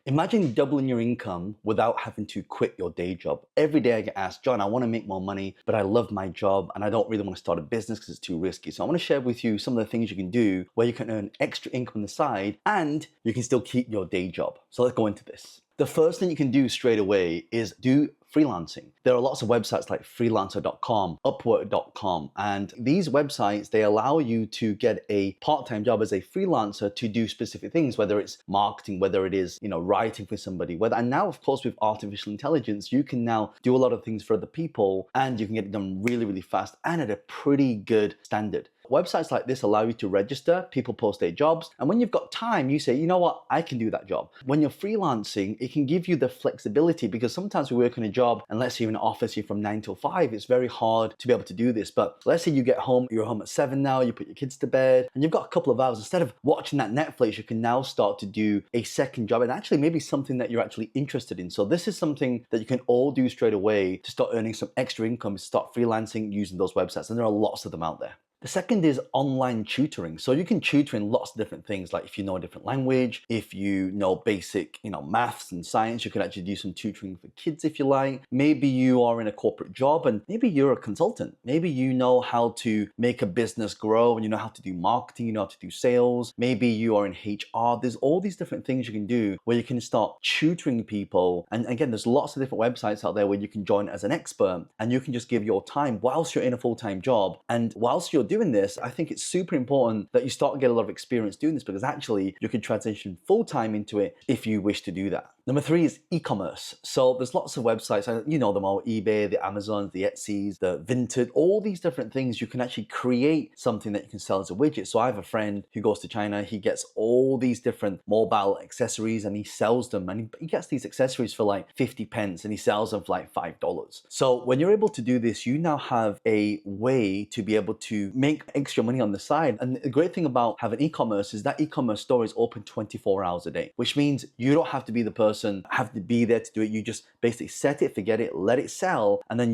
Imagine doubling your income without having to quit your day job. Every day I get asked, John, I want to make more money, but I love my job and I don't really want to start a business because it's too risky. So I want to share with you some of the things you can do where you can earn extra income on the side and you can still keep your day job. So let's go into this. The first thing you can do straight away is do freelancing. There are lots of websites like freelancer.com, upwork.com, and these websites, they allow you to get a part-time job as a freelancer to do specific things, whether it's marketing, whether it is, writing for somebody, and now of course with artificial intelligence, you can now do a lot of things for other people and you can get it done really, really fast and at a pretty good standard. Websites like this allow you to register, people post their jobs, and when you've got time, you say, you know what, I can do that job. When you're freelancing, it can give you the flexibility because sometimes we work in a job and let's say you're in an office, you're from 9 till 5, it's very hard to be able to do this. But let's say you get home, you're home at 7 now, you put your kids to bed, and you've got a couple of hours. Instead of watching that Netflix, you can now start to do a second job and actually maybe something that you're actually interested in. So this is something that you can all do straight away to start earning some extra income, start freelancing using those websites, and there are lots of them out there. The second is online tutoring. So you can tutor in lots of different things, like if you know a different language, if you know basic, maths and science, you can actually do some tutoring for kids if you like. Maybe you are in a corporate job and maybe you're a consultant. Maybe you know how to make a business grow and you know how to do marketing, you know how to do sales. Maybe you are in HR. There's all these different things you can do where you can start tutoring people. And again, there's lots of different websites out there where you can join as an expert and you can just give your time whilst you're in a full-time job. And whilst you're doing this, I think it's super important that you start to get a lot of experience doing this because actually you can transition full-time into it if you wish to do that. Number 3 is e-commerce. So there's lots of websites, you know them all, eBay, the Amazons, the Etsy's, the Vinted, all these different things. You can actually create something that you can sell as a widget. So I have a friend who goes to China, he gets all these different mobile accessories and he sells them and he gets these accessories for like 50 pence and he sells them for like $5. So when you're able to do this, you now have a way to be able to make extra money on the side. And the great thing about having e-commerce is that e-commerce store is open 24 hours a day, which means you don't have to be the person, have to be there to do it. You just basically set it, forget it, let it sell, and then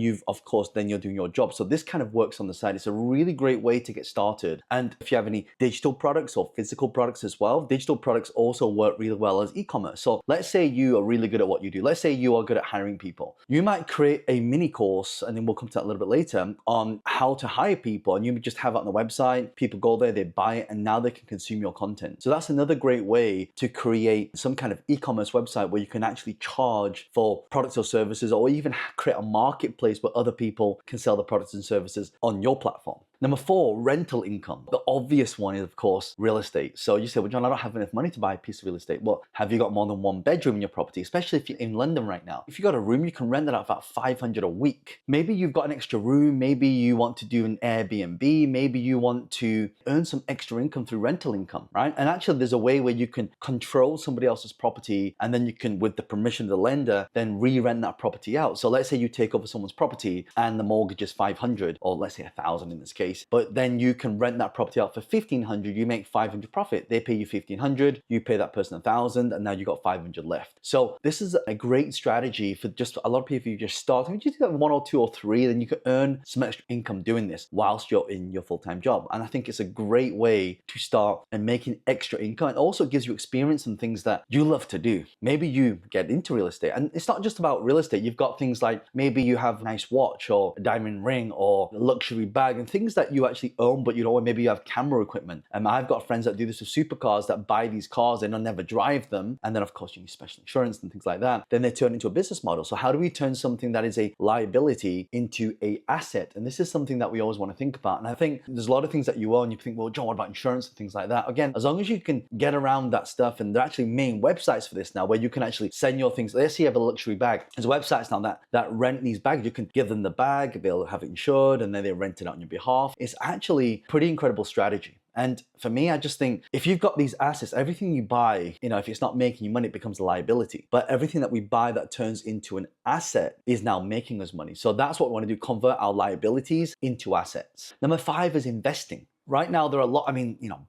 then you're doing your job. So this kind of works on the side. It's a really great way to get started. And if you have any digital products or physical products as well, digital products also work really well as e-commerce. So let's say you are really good at what you do. Let's say you are good at hiring people. You might create a mini course, and then we'll come to that a little bit later, on how to hire people. And you just have it on the website, people go there, they buy it, and now they can consume your content. So that's another great way to create some kind of e-commerce website where you can actually charge for products or services, or even create a marketplace where other people can sell the products and services on your platform. Number 4, rental income. The obvious one is, of course, real estate. So you say, well, John, I don't have enough money to buy a piece of real estate. Well, have you got more than one bedroom in your property? Especially if you're in London right now. If you got a room, you can rent that out for about 500 a week. Maybe you've got an extra room. Maybe you want to do an Airbnb. Maybe you want to earn some extra income through rental income, right? And actually, there's a way where you can control somebody else's property and then you can, with the permission of the lender, then re-rent that property out. So let's say you take over someone's property and the mortgage is 500, or let's say 1,000 in this case. But then you can rent that property out for 1,500, you make 500 profit. They pay you 1,500, you pay that person 1,000, and now you got 500 left. So this is a great strategy for just a lot of people. You just start, if you do that 1 or 2 or 3, then you can earn some extra income doing this whilst you're in your full-time job. And I think it's a great way to start and making extra income. It also gives you experience and things that you love to do. Maybe you get into real estate, and it's not just about real estate. You've got things like maybe you have a nice watch or a diamond ring or a luxury bag and things that you actually own, but maybe you have camera equipment. I've got friends that do this with supercars, that buy these cars, they don't never drive them. And then of course you need special insurance and things like that. Then they turn into a business model. So how do we turn something that is a liability into a asset? And this is something that we always want to think about. And I think there's a lot of things that you own. You think, well, John, what about insurance and things like that? Again, as long as you can get around that stuff, and there are actually main websites for this now where you can actually send your things. Let's say you have a luxury bag. There's websites now that rent these bags. You can give them the bag, they'll have it insured, and then they rent it out on your behalf. It's actually pretty incredible strategy. And for me, I just think if you've got these assets, everything you buy, if it's not making you money, it becomes a liability. But everything that we buy that turns into an asset is now making us money. So that's what we want to do, convert our liabilities into assets. Number 5 is investing. Right now, there are a lot,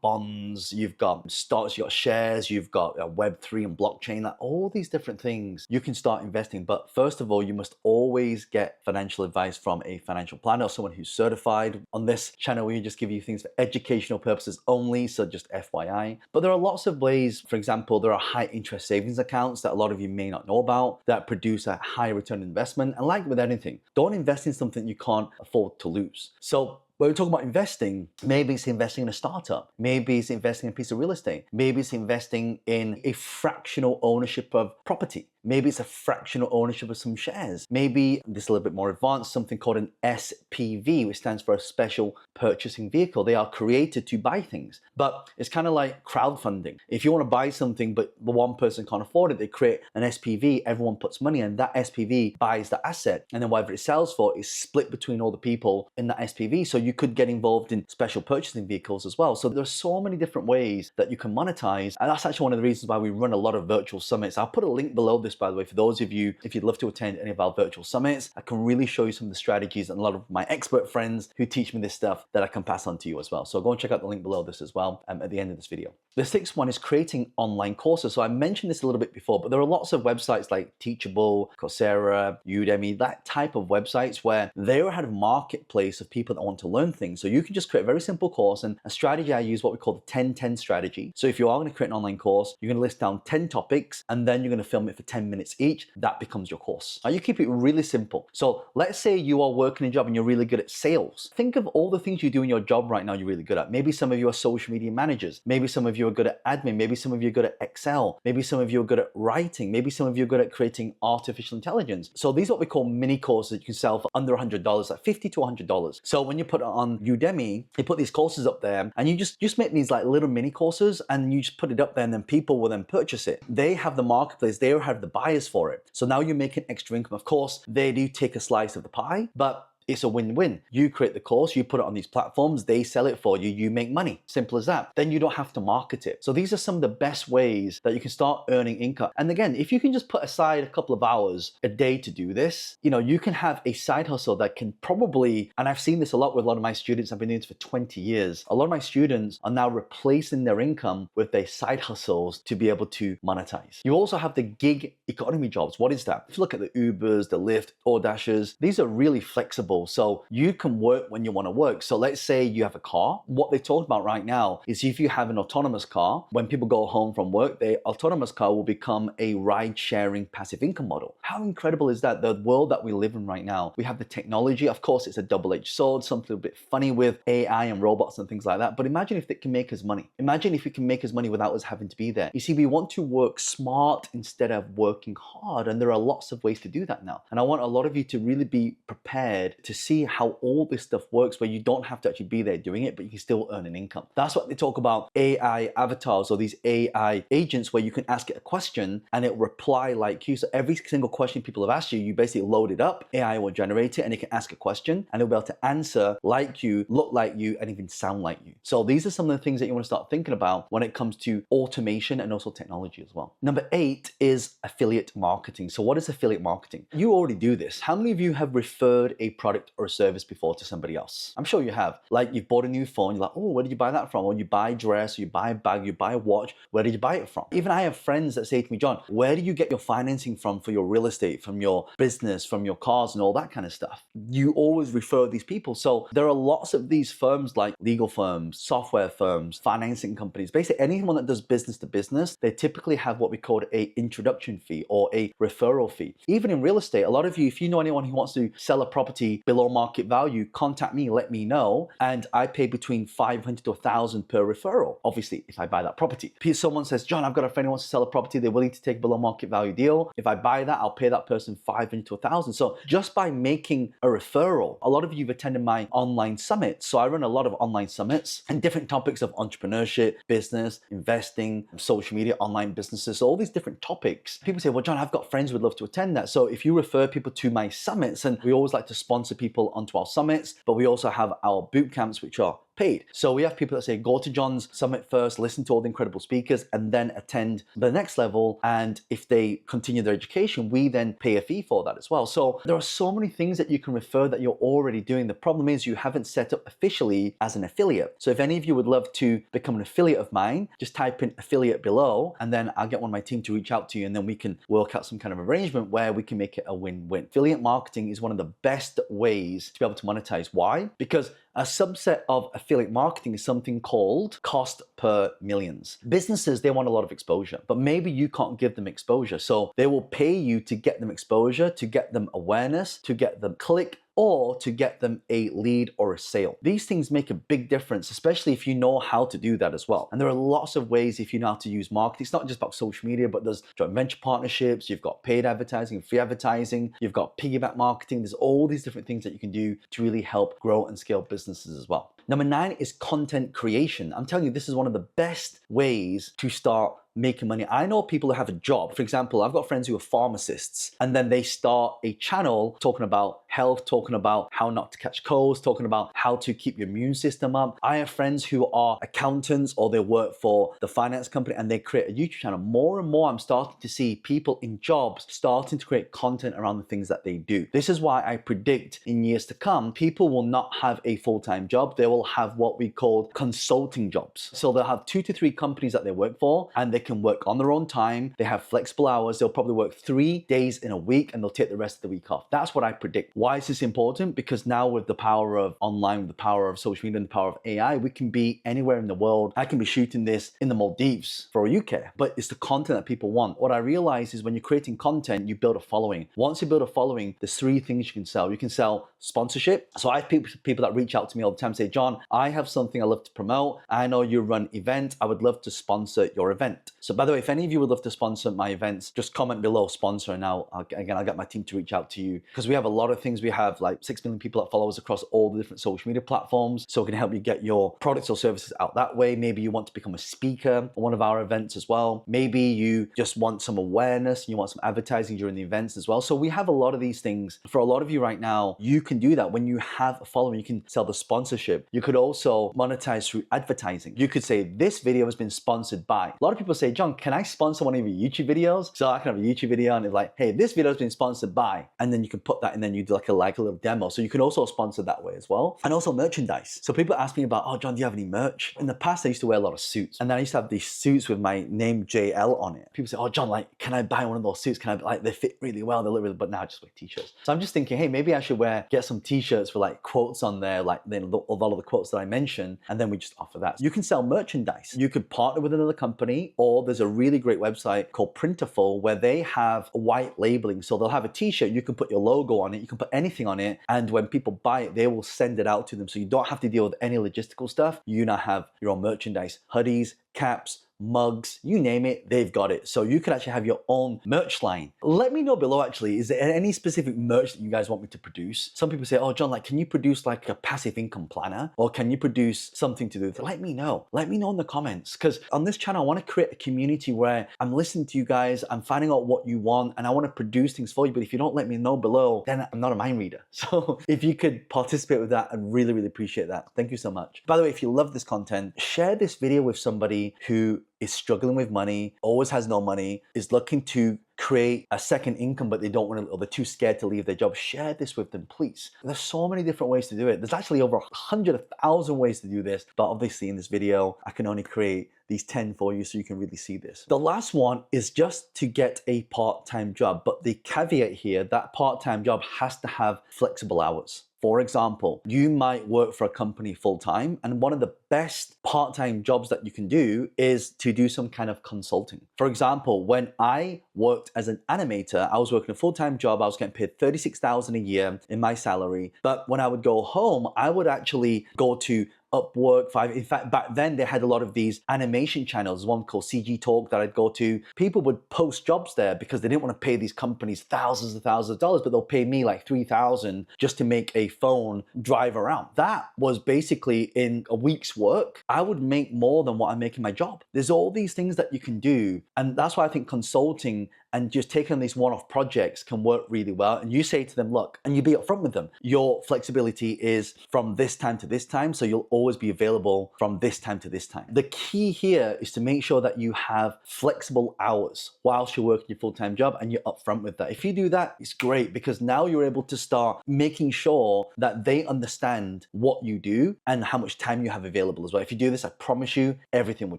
bonds, you've got stocks, you've got shares, you've got Web3 and blockchain, like all these different things you can start investing. But first of all, you must always get financial advice from a financial planner or someone who's certified. On this channel, we just give you things for educational purposes only, so just FYI. But there are lots of ways. For example, there are high interest savings accounts that a lot of you may not know about that produce a high return investment. And like with anything, don't invest in something you can't afford to lose. So when we talk about investing, maybe it's investing in a startup, maybe it's investing in a piece of real estate, maybe it's investing in a fractional ownership of property. Maybe it's a fractional ownership of some shares. Maybe this is a little bit more advanced, something called an SPV, which stands for a special purchasing vehicle. They are created to buy things, but it's kind of like crowdfunding. If you want to buy something, but the one person can't afford it, they create an SPV, everyone puts money in, that SPV buys the asset, and then whatever it sells for is split between all the people in that SPV. So you could get involved in special purchasing vehicles as well. So there's so many different ways that you can monetize. And that's actually one of the reasons why we run a lot of virtual summits. I'll put a link below this, by the way, for those of you, if you'd love to attend any of our virtual summits. I can really show you some of the strategies and a lot of my expert friends who teach me this stuff that I can pass on to you as well. So go and check out the link below this as well at the end of this video. The sixth one is creating online courses. So I mentioned this a little bit before, but there are lots of websites like Teachable, Coursera, Udemy, that type of websites where they already have a marketplace of people that want to learn things. So you can just create a very simple course, and a strategy I use what we call the 10-10 strategy. So if you are going to create an online course, you're going to list down 10 topics and then you're going to film it for 10 minutes each. That becomes your course. Now you keep it really simple. So let's say you are working a job and you're really good at sales. Think of all the things you do in your job right now you're really good at. Maybe some of you are social media managers. Maybe some of you are good at admin. Maybe some of you are good at Excel. Maybe some of you are good at writing. Maybe some of you are good at creating artificial intelligence. So these are what we call mini courses that you can sell for under $100, like $50 to $100. So when you put it on Udemy, you put these courses up there and you just make these like little mini courses and you just put it up there and then people will then purchase it. They have the marketplace, they have the buyers for it. So now you're making extra income. Of course, they do take a slice of the pie, but it's a win-win. You create the course, you put it on these platforms, they sell it for you, you make money. Simple as that. Then you don't have to market it. So these are some of the best ways that you can start earning income. And again, if you can just put aside a couple of hours a day to do this, you can have a side hustle that can probably, and I've seen this a lot with a lot of my students, I've been doing this for 20 years. A lot of my students are now replacing their income with their side hustles to be able to monetize. You also have the gig economy jobs. What is that? If you look at the Ubers, the Lyft, DoorDashers, these are really flexible. So you can work when you want to work. So let's say you have a car. What they talk about right now is if you have an autonomous car, when people go home from work, the autonomous car will become a ride-sharing passive income model. How incredible is that? The world that we live in right now, we have the technology. Of course, it's a double-edged sword, something a bit funny with AI and robots and things like that. But imagine if it can make us money. Imagine if we can make us money without us having to be there. You see, we want to work smart instead of working hard. And there are lots of ways to do that now. And I want a lot of you to really be prepared to see how all this stuff works where you don't have to actually be there doing it, but you can still earn an income. That's what they talk about AI avatars or these AI agents where you can ask it a question and it will reply like you. So every single question people have asked you, you basically load it up, AI will generate it and it can ask a question and it'll be able to answer like you, look like you, and even sound like you. So these are some of the things that you want to start thinking about when it comes to automation and also technology as well. Number 8 is affiliate marketing. So what is affiliate marketing? You already do this. How many of you have referred a product or a service before to somebody else? I'm sure you have. Like you've bought a new phone, you're like, oh, where did you buy that from? Or you buy a dress, or you buy a bag, you buy a watch, where did you buy it from? Even I have friends that say to me, John, where do you get your financing from for your real estate, from your business, from your cars and all that kind of stuff? You always refer these people. So there are lots of these firms like legal firms, software firms, financing companies, basically anyone that does business to business, they typically have what we call a introduction fee or a referral fee. Even in real estate, a lot of you, if you know anyone who wants to sell a property below market value, contact me, let me know, and I pay between $500 to $1,000 per referral. Obviously, if I buy that property. If someone says, John, I've got a friend who wants to sell a property, they're willing to take a below market value deal. If I buy that, I'll pay that person $500 to $1,000. So just by making a referral, a lot of you have attended my online summits. So I run a lot of online summits and different topics of entrepreneurship, business, investing, social media, online businesses, so all these different topics. People say, well, John, I've got friends who would love to attend that. So if you refer people to my summits, and we always like to sponsor people onto our summits, but we also have our boot camps, which are paid. So we have people that say, go to John's summit first, listen to all the incredible speakers, and then attend the next level. And if they continue their education, we then pay a fee for that as well. So there are so many things that you can refer that you're already doing. The problem is you haven't set up officially as an affiliate. So if any of you would love to become an affiliate of mine, just type in affiliate below, and then I'll get one of my team to reach out to you, and then we can work out some kind of arrangement where we can make it a win-win. Affiliate marketing is one of the best ways to be able to monetize. Why? Because a subset of affiliate marketing is something called cost per millions. Businesses, they want a lot of exposure, but maybe you can't give them exposure. So they will pay you to get them exposure, to get them awareness, to get them click, or to get them a lead or a sale. These things make a big difference, especially if you know how to do that as well. And there are lots of ways if you know how to use marketing. It's not just about social media, but there's joint venture partnerships, you've got paid advertising, free advertising, you've got piggyback marketing. There's all these different things that you can do to really help grow and scale businesses as well. Number 9 is content creation. I'm telling you, this is one of the best ways to start making money. I know people who have a job. For example, I've got friends who are pharmacists, and then they start a channel talking about health, talking about how not to catch colds, talking about how to keep your immune system up. I have friends who are accountants or they work for the finance company and they create a YouTube channel. More and more, I'm starting to see people in jobs starting to create content around the things that they do. This is why I predict in years to come, people will not have a full-time job. They will have what we call consulting jobs. So they'll have 2 to 3 companies that they work for, and they can work on their own time. They have flexible hours. They'll probably work 3 days in a week and they'll take the rest of the week off. That's what I predict. Why is this important? Because now with the power of online, with the power of social media and the power of AI, we can be anywhere in the world. I can be shooting this in the Maldives for all you care, but it's the content that people want. What I realize is when you're creating content, you build a following. Once you build a following, there's 3 things you can sell. You can sell sponsorship. So I have people that reach out to me all the time, say, John, I have something I love to promote. I know you run events. I would love to sponsor your event. So by the way, if any of you would love to sponsor my events, just comment below sponsor, and I'll get my team to reach out to you, because we have a lot of things. We have like 6 million people that follow us across all the different social media platforms. So we can help you get your products or services out that way. Maybe you want to become a speaker on one of our events as well. Maybe you just want some awareness and you want some advertising during the events as well. So we have a lot of these things. For a lot of you right now, you can do that. When you have a following, you can sell the sponsorship. You could also monetize through advertising. You could say, this video has been sponsored by. A lot of people say, John, can I sponsor one of your YouTube videos? So I can have a YouTube video and it's like, hey, this video has been sponsored by, and then you can put that and then you do like a little demo. So you can also sponsor that way as well. And also merchandise. So people ask me about, oh, John, do you have any merch? In the past, I used to wear a lot of suits, and then I used to have these suits with my name JL on it. People say, oh, John, like, can I buy one of those suits? Can I, like, they fit really well, they look really, but now I just wear t-shirts. So I'm just thinking, hey, maybe I should get some t-shirts for like quotes on there, like then all of the quotes that I mentioned, and then we just offer that. So you can sell merchandise. You could partner with another company, or there's a really great website called Printful where they have white labeling. So they'll have a t-shirt, you can put your logo on it, you can put anything on it, and when people buy it, they will send it out to them. So you don't have to deal with any logistical stuff. You now have your own merchandise, hoodies, caps, mugs, you name it, they've got it. So you can actually have your own merch line. Let me know below actually, is there any specific merch that you guys want me to produce? Some people say, oh John, like, can you produce like a passive income planner? Or can you produce something to do with it? Let me know. Let me know in the comments, because on this channel, I want to create a community where I'm listening to you guys, I'm finding out what you want, and I want to produce things for you. But if you don't let me know below, then I'm not a mind reader. So if you could participate with that, I'd really, really appreciate that. Thank you so much. By the way, if you love this content, share this video with somebody who is struggling with money, always has no money, is looking to create a second income, but they don't want to, or they're too scared to leave their job. Share this with them, please. There's so many different ways to do it. There's actually over 100,000 ways to do this, but obviously in this video, I can only create these 10 for you so you can really see this. The last one is just to get a part-time job, but the caveat here, that part-time job has to have flexible hours. For example, you might work for a company full-time, and one of the best part-time jobs that you can do is to do some kind of consulting. For example, when I worked as an animator, I was working a full-time job. I was getting paid $36,000 a year in my salary. But when I would go home, I would actually go to Upwork, in fact, back then they had a lot of these animation channels, one called CG Talk that I'd go to. People would post jobs there because they didn't want to pay these companies thousands and thousands of dollars, but they'll pay me like $3,000 just to make a phone drive around. That was basically in a week's work, I would make more than what I make in my job. There's all these things that you can do. And that's why I think consulting and just taking on these one-off projects can work really well. And you say to them, look, and you be upfront with them, your flexibility is from this time to this time. So you'll always be available from this time to this time. The key here is to make sure that you have flexible hours whilst you're working your full-time job and you're upfront with that. If you do that, it's great because now you're able to start making sure that they understand what you do and how much time you have available as well. If you do this, I promise you, everything will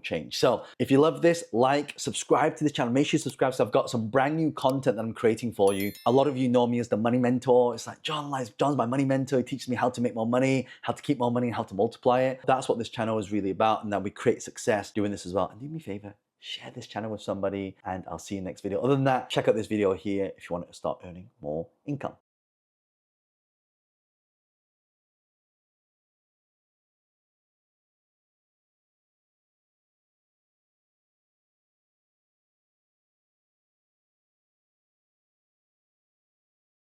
change. So if you love this, like, subscribe to this channel. Make sure you subscribe, so I've got some brand new content that I'm creating for you. A lot of you know me as the money mentor. It's like, John's my money mentor. He teaches me how to make more money, how to keep more money, and how to multiply it. That's what this channel is really about, and that we create success doing this as well. And do me a favor, share this channel with somebody, and I'll see you next video. Other than that, check out this video here if you want to start earning more income.